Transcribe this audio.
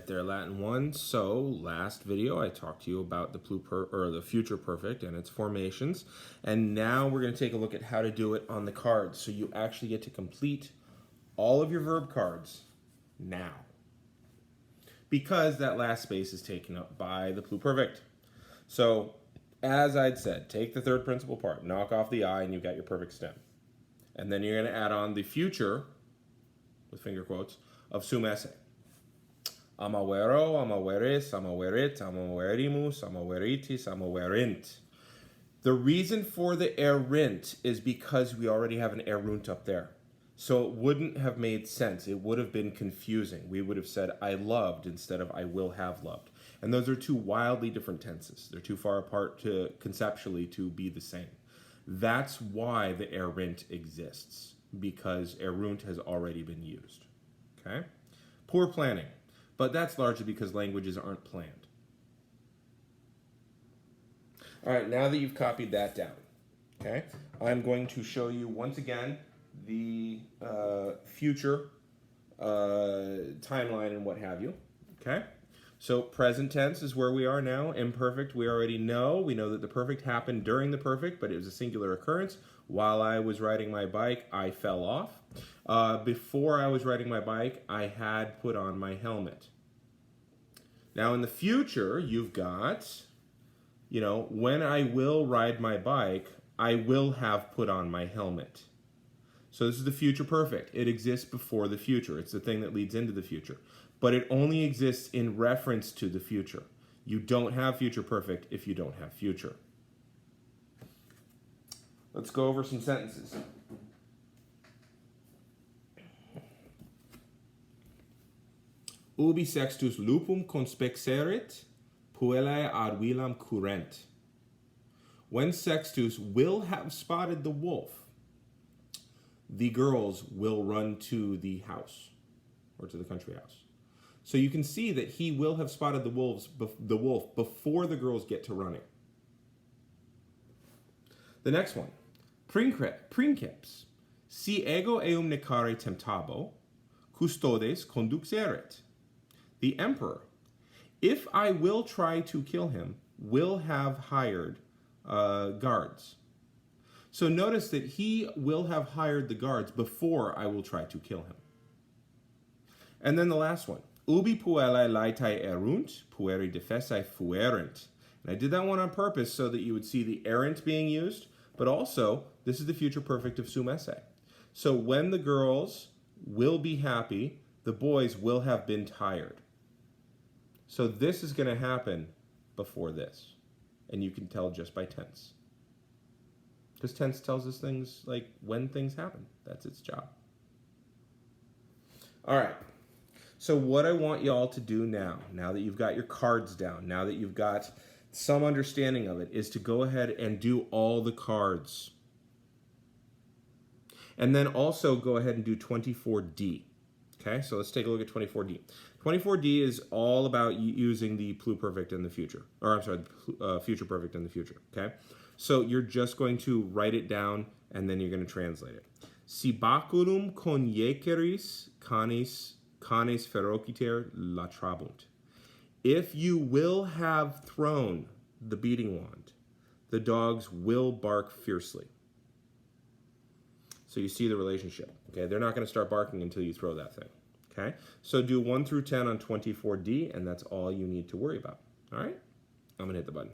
there, Latin 1. So, last video I talked to you about the future perfect and its formations. And now we're going to take a look at how to do it on the cards. So you actually get to complete all of your verb cards now. Because that last space is taken up by the pluperfect. So, as I'd said, take the third principal part, knock off the I, and you've got your perfect stem. And then you're going to add on the future, with finger quotes, of sum esse. Amawero, amaweris, amawerit, amawerimus, amaweritis, amawerint. The reason for the erint is because we already have an erunt up there. So it wouldn't have made sense. It would have been confusing. We would have said I loved instead of I will have loved. And those are two wildly different tenses. They're too far apart conceptually to be the same. That's why the erint exists, because erunt has already been used. Okay? Poor planning. But that's largely because languages aren't planned. All right, now that you've copied that down, okay, I'm going to show you once again the future timeline and what have you, okay? So present tense is where we are now. Imperfect, we already know. We know that the perfect happened during the perfect, but it was a singular occurrence. While I was riding my bike, I fell off. Before I was riding my bike, I had put on my helmet. Now in the future, you've got, when I will ride my bike, I will have put on my helmet. So this is the future perfect. It exists before the future. It's the thing that leads into the future. But it only exists in reference to the future. You don't have future perfect if you don't have future. Let's go over some sentences. Ubi sextus lupum conspexerit, puellae ad vilam current. When Sextus will have spotted the wolf, the girls will run to the house, or to the country house. So you can see that he will have spotted the wolf before the girls get to running. The next one, princeps, si ego eum necare temptabo, custodes conduxerit. The emperor, if I will try to kill him, will have hired guards. So notice that he will have hired the guards before I will try to kill him. And then the last one, ubi puellae laetae erunt, pueri defesae fuerint. And I did that one on purpose so that you would see the errant being used, but also this is the future perfect of sum esse. So when the girls will be happy, the boys will have been tired. So this is going to happen before this. And you can tell just by tense. Because tense tells us things like when things happen. That's its job. All right. So what I want y'all to do now that you've got your cards down, now that you've got some understanding of it, is to go ahead and do all the cards. And then also go ahead and do 24D. Okay, so let's take a look at 24D. 24D is all about using the pluperfect in the future. Or I'm sorry, the future perfect in the future. Okay, so you're just going to write it down and then you're going to translate it. Si baculum conjeceris canes ferociter latrabunt. If you will have thrown the beating wand, the dogs will bark fiercely. So you see the relationship. Okay, they're not going to start barking until you throw that thing. Okay, so do 1 through 10 on 24D, and that's all you need to worry about. All right, I'm going to hit the button.